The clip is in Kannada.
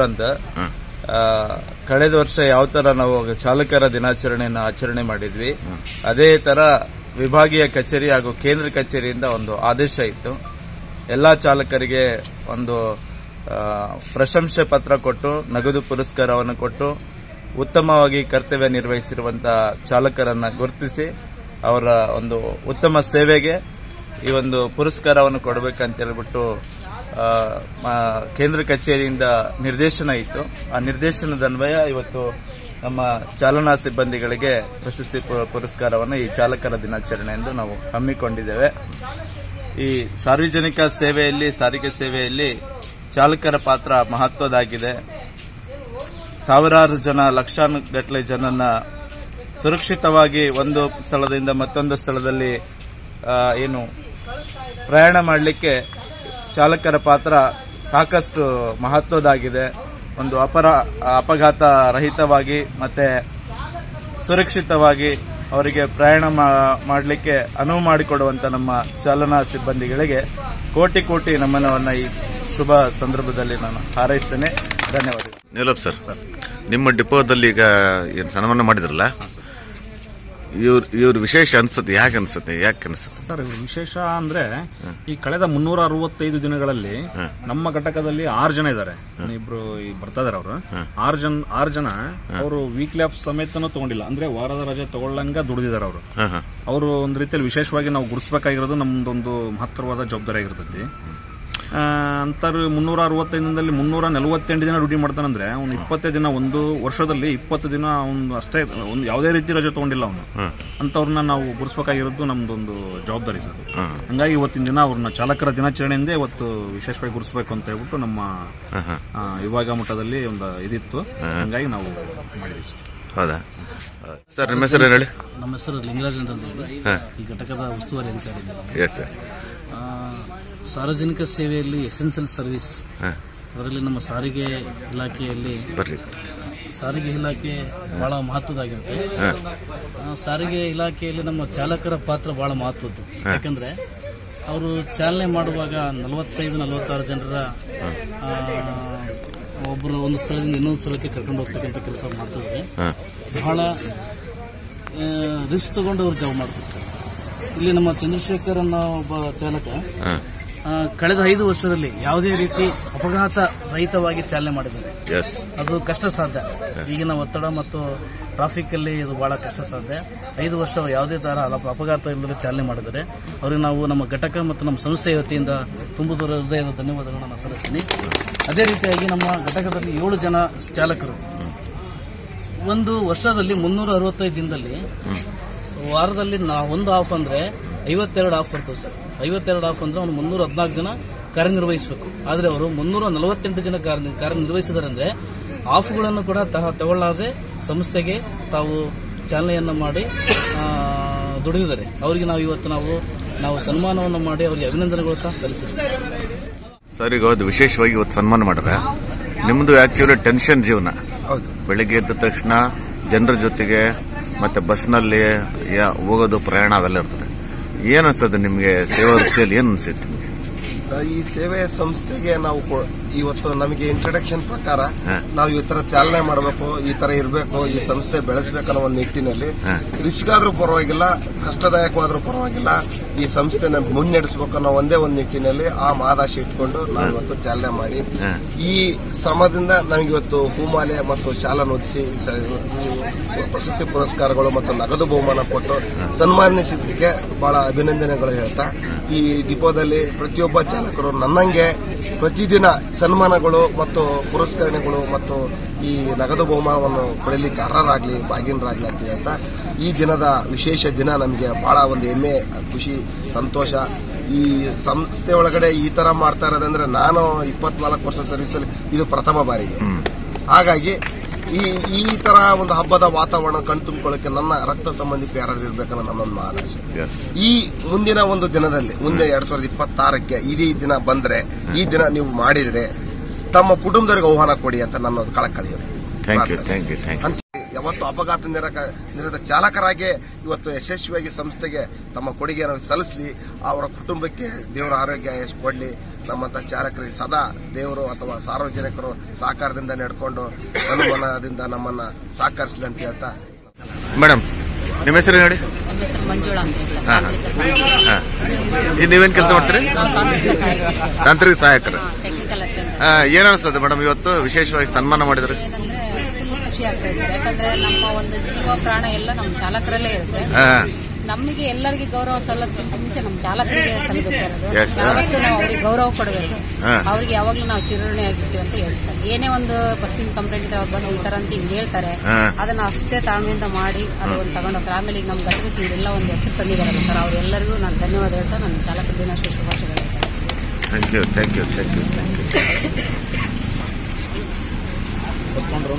ಅಂತ ಕಳೆದ ವರ್ಷ ಯಾವ ತರ ನಾವು ಚಾಲಕರ ದಿನಾಚರಣೆಯನ್ನು ಆಚರಣೆ ಮಾಡಿದ್ವಿ, ಅದೇ ತರ ವಿಭಾಗೀಯ ಕಚೇರಿ ಹಾಗೂ ಕೇಂದ್ರ ಕಚೇರಿಯಿಂದ ಒಂದು ಆದೇಶ ಇತ್ತು. ಎಲ್ಲಾ ಚಾಲಕರಿಗೆ ಒಂದು ಪ್ರಶಂಸೆ ಪತ್ರ ಕೊಟ್ಟು ನಗದು ಪುರಸ್ಕಾರವನ್ನು ಕೊಟ್ಟು ಉತ್ತಮವಾಗಿ ಕರ್ತವ್ಯ ನಿರ್ವಹಿಸಿರುವಂತಹ ಚಾಲಕರನ್ನ ಗುರುತಿಸಿ ಅವರ ಒಂದು ಉತ್ತಮ ಸೇವೆಗೆ ಈ ಒಂದು ಪುರಸ್ಕಾರವನ್ನು ಕೊಡಬೇಕಂತ ಹೇಳ್ಬಿಟ್ಟು ಕೇಂದ್ರ ಕಚೇರಿಯಿಂದ ನಿರ್ದೇಶನ ಇತ್ತು. ಆ ನಿರ್ದೇಶನದ ಅನ್ವಯ ಇವತ್ತು ನಮ್ಮ ಚಾಲನಾ ಸಿಬ್ಬಂದಿಗಳಿಗೆ ಪ್ರಶಸ್ತಿ ಪುರಸ್ಕಾರವನ್ನು ಈ ಚಾಲಕರ ದಿನಾಚರಣೆ ಎಂದು ನಾವು ಹಮ್ಮಿಕೊಂಡಿದ್ದೇವೆ. ಈ ಸಾರ್ವಜನಿಕ ಸೇವೆಯಲ್ಲಿ, ಸಾರಿಗೆ ಸೇವೆಯಲ್ಲಿ ಚಾಲಕರ ಪಾತ್ರ ಮಹತ್ವದಾಗಿದೆ. ಸಾವಿರಾರು ಜನ, ಲಕ್ಷಾನುಗಟ್ಟಲೆ ಜನನ್ನ ಸುರಕ್ಷಿತವಾಗಿ ಒಂದು ಸ್ಥಳದಿಂದ ಮತ್ತೊಂದು ಸ್ಥಳದಲ್ಲಿ ಪ್ರಯಾಣ ಮಾಡಲಿಕ್ಕೆ ಚಾಲಕರ ಪಾತ್ರ ಸಾಕಷ್ಟು ಮಹತ್ವದಾಗಿದೆ. ಒಂದು ಅಪಘಾತ ರಹಿತವಾಗಿ ಮತ್ತೆ ಸುರಕ್ಷಿತವಾಗಿ ಅವರಿಗೆ ಪ್ರಯಾಣ ಮಾಡಲಿಕ್ಕೆ ಅನುವು ಮಾಡಿಕೊಡುವಂತ ನಮ್ಮ ಚಾಲನಾ ಸಿಬ್ಬಂದಿಗಳಿಗೆ ಕೋಟಿ ಕೋಟಿ ನಮನವನ್ನ ಈ ಶುಭ ಸಂದರ್ಭದಲ್ಲಿ ನಾನು ಹಾರೈಸ್ತೇನೆ. ಧನ್ಯವಾದಗಳು. ನೀಲಪ್ ಸರ್, ನಿಮ್ಮ ಡಿಪೋದಲ್ಲಿ ಈಗ ಏನು ಸನ್ಮಾನ ಮಾಡಿದ್ರಲ್ಲ, ಇವ್ರ ವಿಶೇಷ ಅನ್ಸುತ್ತೆ, ಯಾಕೆ ಅನ್ಸುತ್ತೆ ಸರ್? ವಿಶೇಷ ಅಂದ್ರೆ ಈ ಕಳೆದ 365 ದಿನಗಳಲ್ಲಿ ನಮ್ಮ ಘಟಕದಲ್ಲಿ 6 ಜನ ಇದ್ದಾರೆ. ಇಬ್ರು ಬರ್ತಾ ಇದಾರೆ. ಅವರು 6 ಜನ ಅವರು ವೀಕ್ಲಿ ಆಫ್ ಸಮೇತನೂ ತಗೊಂಡಿಲ್ಲ, ಅಂದ್ರೆ ವಾರದ ರಜೆ ತಗೊಳ್ಳಂಗ ದುಡಿದಿದ್ದಾರೆ. ಅವರು ಒಂದು ರೀತಿಯಲ್ಲಿ ವಿಶೇಷವಾಗಿ ನಾವು ಗುರುತಿಸಬೇಕಾಗಿರೋದು ನಮ್ದೊಂದು ಮಹತ್ತರವಾದ ಜವಾಬ್ದಾರಿ ಆಗಿರ್ತೈತಿ. ಅಂತಾರೆ 365 ದಿನದಲ್ಲಿ 348 ದಿನ ಡ್ಯೂಟಿ ಮಾಡ್ತಾನಂದ್ರೆ ಅವ್ನು 20 ದಿನ, ಒಂದು ವರ್ಷದಲ್ಲಿ 20 ದಿನ ಅವ್ನು ಅಷ್ಟೇ ಒಂದು ಯಾವುದೇ ರೀತಿ ರಜೆ ತಗೊಂಡಿಲ್ಲ ಅವನು. ಅಂತವ್ರನ್ನ ನಾವು ಗುರುತಿಸಬೇಕಾಗಿರೋದು ನಮ್ದೊಂದು ಜವಾಬ್ದಾರಿ ಸರ್. ಹಂಗಾಗಿ ಇವತ್ತಿನ ದಿನ ಅವ್ರನ್ನ ಚಾಲಕರ ದಿನಾಚರಣೆಯಿಂದ ಇವತ್ತು ವಿಶೇಷವಾಗಿ ಗುರುತಿಸಬೇಕು ಅಂತ ಹೇಳ್ಬಿಟ್ಟು ನಮ್ಮ ವಿಭಾಗ ಮಟ್ಟದಲ್ಲಿ ಒಂದು ಇದಿತ್ತು. ಹಂಗಾಗಿ ನಾವು ಮಾಡಿದ್ವಿ ಸರ್. ಹೌದಾ ಸರ್? ನಿಮ್ಮ ಹೆಸರು ಹೇಳಿ. ನಮ್ಮ ಹೆಸರು ಲಿಂಗರಾಜ್ ಅಂತ ಹೇಳಿ, ಈ ಘಟಕದ ಉಸ್ತುವಾರಿ ಅಧಿಕಾರಿ. ಸಾರ್ವಜನಿಕ ಸೇವೆಯಲ್ಲಿ ಎಸೆನ್ಷಿಯಲ್ ಸರ್ವಿಸ್, ಅದರಲ್ಲಿ ನಮ್ಮ ಸಾರಿಗೆ ಇಲಾಖೆಯಲ್ಲಿ ಸಾರಿಗೆ ಇಲಾಖೆ ಬಹಳ ಮಹತ್ವದಾಗಿರುತ್ತೆ. ಸಾರಿಗೆ ಇಲಾಖೆಯಲ್ಲಿ ನಮ್ಮ ಚಾಲಕರ ಪಾತ್ರ ಬಹಳ ಮಹತ್ವದ್ದು. ಯಾಕಂದ್ರೆ ಅವರು ಚಾಲನೆ ಮಾಡುವಾಗ 45-46 ಜನರ ಒಬ್ಬರು ಒಂದು ಸ್ಥಳದಿಂದ ಇನ್ನೊಂದು ಸ್ಥಳಕ್ಕೆ ಕರ್ಕೊಂಡು ಹೋಗ್ತಕ್ಕಂಥ ಕೆಲಸ ಮಾಡ್ತಿದ್ದಾರೆ. ಬಹಳ ರಿಸ್ಕ್ ತಗೊಂಡು ಅವ್ರು ಜಾಬ್ ಮಾಡ್ತಿರ್ತಾರೆ. ಇಲ್ಲಿ ನಮ್ಮ ಚಂದ್ರಶೇಖರ್ ಅನ್ನೋ ಒಬ್ಬ ಚಾಲಕ ಕಳೆದ 5 ವರ್ಷದಲ್ಲಿ ಯಾವುದೇ ರೀತಿ ಅಪಘಾತ ರಹಿತವಾಗಿ ಚಾಲನೆ ಮಾಡಿದ್ದಾರೆ. ಅದು ಕಷ್ಟ ಸಾಧ್ಯ. ಈಗಿನ ಒತ್ತಡ ಮತ್ತು ಟ್ರಾಫಿಕ್ ಅಲ್ಲಿ ಇದು ಬಹಳ ಕಷ್ಟ ಸಾಧ್ಯ. 5 ವರ್ಷ ಯಾವುದೇ ತರ ಅಪಘಾತ ಇಲ್ಲದೆ ಚಾಲನೆ ಮಾಡಿದ್ದಾರೆ. ಅವರಿಗೆ ನಾವು ನಮ್ಮ ಘಟಕ ಮತ್ತು ನಮ್ಮ ಸಂಸ್ಥೆಯ ವತಿಯಿಂದ ತುಂಬು ಹೃದಯದ ಧನ್ಯವಾದಗಳನ್ನು ನಾನು ಸಲ್ಲಿಸ್ತೀನಿ. ಅದೇ ರೀತಿಯಾಗಿ ನಮ್ಮ ಘಟಕದಲ್ಲಿ 7 ಜನ ಚಾಲಕರು ಒಂದು ವರ್ಷದಲ್ಲಿ 365 ದಿನದಲ್ಲಿ ವಾರದಲ್ಲಿ ಒಂದು ಆಫ್ ಅಂದ್ರೆ 52 ಆಫ್ ಬರ್ತವೆ ಸರ್. 52 ಆಫ್ ಅಂದ್ರೆ ಅವನು 314 ಜನ ಕಾರ್ಯನಿರ್ವಹಿಸಬೇಕು. ಆದ್ರೆ ಅವರು 348 ಜನ ಕಾರ್ಯನಿರ್ವಹಿಸಿದ್ದಾರೆ. ಅಂದ್ರೆ ಆಫ್ಗಳನ್ನು ಕೂಡ ತಗೊಳ್ಳಾದೆ ಸಂಸ್ಥೆಗೆ ತಾವು ಚಾಲನೆಯನ್ನ ಮಾಡಿ ದುಡಿದಿದ್ದಾರೆ. ಅವರಿಗೆ ನಾವು ಇವತ್ತು ನಾವು ಸನ್ಮಾನವನ್ನು ಮಾಡಿ ಅವರಿಗೆ ಅಭಿನಂದನೆಗಳು ಸಲ್ಲಿಸಿದ್ದೇವೆ ಸರ್. ಈಗ ವಿಶೇಷವಾಗಿ ಇವತ್ತು ಸನ್ಮಾನ ಮಾಡ್ರೆ ನಿಮ್ದು ಆಕ್ಚುಲಿ ಟೆನ್ಷನ್ ಜೀವನ. ಬೆಳಿಗ್ಗೆ ಎದ್ದ ತಕ್ಷಣ ಜನರ ಜೊತೆಗೆ ಮತ್ತೆ ಬಸ್ನಲ್ಲಿ ಹೋಗೋದು, ಪ್ರಯಾಣ ಅವೆಲ್ಲ ಇರ್ತದೆ. ಏನ್ ಅನ್ಸತ್ತೆ ನಿಮ್ಗೆ ಸೇವಾ ವೃತ್ತಿಯಲ್ಲಿ? ಏನ್ ಅನ್ಸುತ್ತೆ ನಿಮ್ಗೆ? ಈ ಸೇವೆ ಸಂಸ್ಥೆಗೆ ನಾವು ಇವತ್ತು ನಮಗೆ ಇಂಟ್ರಡಕ್ಷನ್ ಪ್ರಕಾರ ನಾವು ಈ ತರ ಚಾಲನೆ ಮಾಡಬೇಕು, ಈ ತರ ಇರಬೇಕು, ಈ ಸಂಸ್ಥೆ ಬೆಳೆಸಬೇಕನ್ನೋ ಒಂದು ನಿಟ್ಟಿನಲ್ಲಿ ರಿಸ್ಕ್ ಆದ್ರೂ ಪರವಾಗಿಲ್ಲ, ಕಷ್ಟದಾಯಕವಾದ್ರೂ ಪರವಾಗಿಲ್ಲ, ಈ ಸಂಸ್ಥೆನ ಮುನ್ನಡೆಸಬೇಕು ಅನ್ನೋ ಒಂದೇ ಒಂದು ನಿಟ್ಟಿನಲ್ಲಿ ಆ ಮಹದಾಶೆ ಇಟ್ಕೊಂಡು ನಾವು ಇವತ್ತು ಚಾಲನೆ ಮಾಡಿ ಈ ಶ್ರಮದಿಂದ ನಮಗೆ ಇವತ್ತು ಹೂಮಾಲೆ ಮತ್ತು ಶಾಲನ್ನು ಹೊದಿಸಿ ಪ್ರಶಸ್ತಿ ಪುರಸ್ಕಾರಗಳು ಮತ್ತು ನಗದು ಬಹುಮಾನ ಕೊಟ್ಟು ಸನ್ಮಾನಿಸಿದ್ದಕ್ಕೆ ಬಹಳ ಅಭಿನಂದನೆಗಳು ಹೇಳ್ತಾ, ಈ ಡಿಪೋದಲ್ಲಿ ಪ್ರತಿಯೊಬ್ಬ ಚಾಲಕರು ನನ್ನಂಗೆ ಪ್ರತಿದಿನ ಸನ್ಮಾನಗಳು ಮತ್ತು ಪುರಸ್ಕರಣೆಗಳು ಮತ್ತು ಈ ನಗದು ಬಹುಮಾನವನ್ನು ಪಡೆಯಲಿಕ್ಕೆ ಅರ್ಹರಾಗಲಿ, ಭಾಗಿನರಾಗಲಿ ಅಂತ ಹೇಳ್ತಾ, ಈ ದಿನದ ವಿಶೇಷ ದಿನ ನಮಗೆ ಬಹಳ ಒಂದು ಹೆಮ್ಮೆ, ಖುಷಿ, ಸಂತೋಷ. ಈ ಸಂಸ್ಥೆ ಒಳಗಡೆ ಈ ತರ ಮಾಡ್ತಾ ಇರೋದಂದ್ರೆ ನಾನು 24 ವರ್ಷ ಸರ್ವಿಸಲ್ಲಿ ಇದು ಪ್ರಥಮ ಬಾರಿಗೆ. ಹಾಗಾಗಿ ಈ ತರ ಒಂದು ಹಬ್ಬದ ವಾತಾವರಣ ಕಣ್ತುಂಬಿಕೊಳ್ಳಕ್ಕೆ ನನ್ನ ರಕ್ತ ಸಂಬಂಧಿಕರು ಯಾರಾದ್ರೂ ಇರ್ಬೇಕನ್ನೋ ನನ್ನೊಂದು ಮಹಾದಾಶೆ. ಈ ಮುಂದಿನ ಒಂದು ದಿನದಲ್ಲಿ ಮುಂದೆ 2026ಕ್ಕೆ ಇದೇ ದಿನ ಬಂದ್ರೆ ಈ ದಿನ ನೀವು ಮಾಡಿದ್ರೆ ತಮ್ಮ ಕುಟುಂಬದವರಿಗೆ ಆಹ್ವಾನ ಕೊಡಿ ಅಂತ ನನ್ನೊಂದು ಕಳಕಳಿ. ಯಾವತ್ತು ಅಪಘಾತ ನಿರತ ಚಾಲಕರಾಗಿ ಇವತ್ತು ಯಶಸ್ವಿಯಾಗಿ ಸಂಸ್ಥೆಗೆ ತಮ್ಮ ಕೊಡುಗೆಯನ್ನು ಸಲ್ಲಿಸಲಿ, ಅವರ ಕುಟುಂಬಕ್ಕೆ ದೇವರ ಆರೋಗ್ಯ ಕೊಡ್ಲಿ, ನಮ್ಮಂತ ಚಾಲಕರಿಗೆ ಸದಾ ದೇವರು ಅಥವಾ ಸಾರ್ವಜನಿಕರು ಸಹಕಾರದಿಂದ ನಡ್ಕೊಂಡು ಅನುಮಾನದಿಂದ ನಮ್ಮನ್ನ ಸಹಕರಿಸಲಿ ಅಂತ ಹೇಳ್ತಾ. ಮೇಡಮ್ ನಿಮ್ಮ ಹೆಸರು ಹೇಳಿ. ಮಂಜುಳಾ ನೀವೇನ್ ಕೆಲಸ ಮಾಡ್ತೀರಿ? ತಾಂತ್ರಿಕ ಸಹಾಯಕರು. Technical assistant. ಏನ್ ಅನಿಸ್ತದೆ ಮೇಡಮ್ ಇವತ್ತು ವಿಶೇಷವಾಗಿ ಸನ್ಮಾನ ಮಾಡಿದ್ರೆ? ಖುಷಿ ಆಗ್ತದೆ ಸರ್, ಯಾಕಂದ್ರೆ ನಮ್ಮ ಒಂದು ಜೀವ ಪ್ರಾಣ ಎಲ್ಲ ನಮ್ಮ ಚಾಲಕರಲ್ಲೇ ಇರುತ್ತೆ. ನಮಗೆ ಎಲ್ಲರಿಗೆ ಗೌರವ ಸಲ್ಲೋದಕ್ಕಿಂತ ಮುಂಚೆ ನಮ್ಮ ಚಾಲಕರಿಗೆ ಸಲ್ಲಬೇಕು ಸರ್. ಅದು ಯಾವತ್ತೂ ನಾವು ಅವ್ರಿಗೆ ಗೌರವ ಕೊಡಬೇಕು, ಅವ್ರಿಗೆ ಯಾವಾಗ್ಲೂ ನಾವು ಚಿರಋಣಿ ಆಗಿರ್ತೀವಿ ಅಂತ ಹೇಳಿ ಸರ್. ಏನೇ ಒಂದು ಬಸ್ಸಿನ ಕಂಪ್ಲೇಂಟ್ ಇದ್ರೆ ಅವ್ರು ಬಂದು ಈ ತರ ಅಂತ ಹಿಂಗೆ ಹೇಳ್ತಾರೆ, ಅದನ್ನ ಅಷ್ಟೇ ತಾಳ್ಮೆಯಿಂದ ಮಾಡಿ ಅದು ಒಂದು ತಗೊಂಡೋಗ್ತಾರೆ. ಆಮೇಲೆ ಈಗ ನಮ್ಮ ಘಟಕಕ್ಕೆ ಇವರೆಲ್ಲ ಒಂದು ಹೆಸರು ತಂದಿದ್ದಾರಲ್ಲ ಸರ್, ಅವ್ರೆಲ್ಲರಿಗೂ ನಾನು ಧನ್ಯವಾದ ಹೇಳ್ತಾ ನನ್ನ ಚಾಲಕರ ದಿನಾಚರಣೆ ಶುಭಾಶಯಗಳು. Thank you.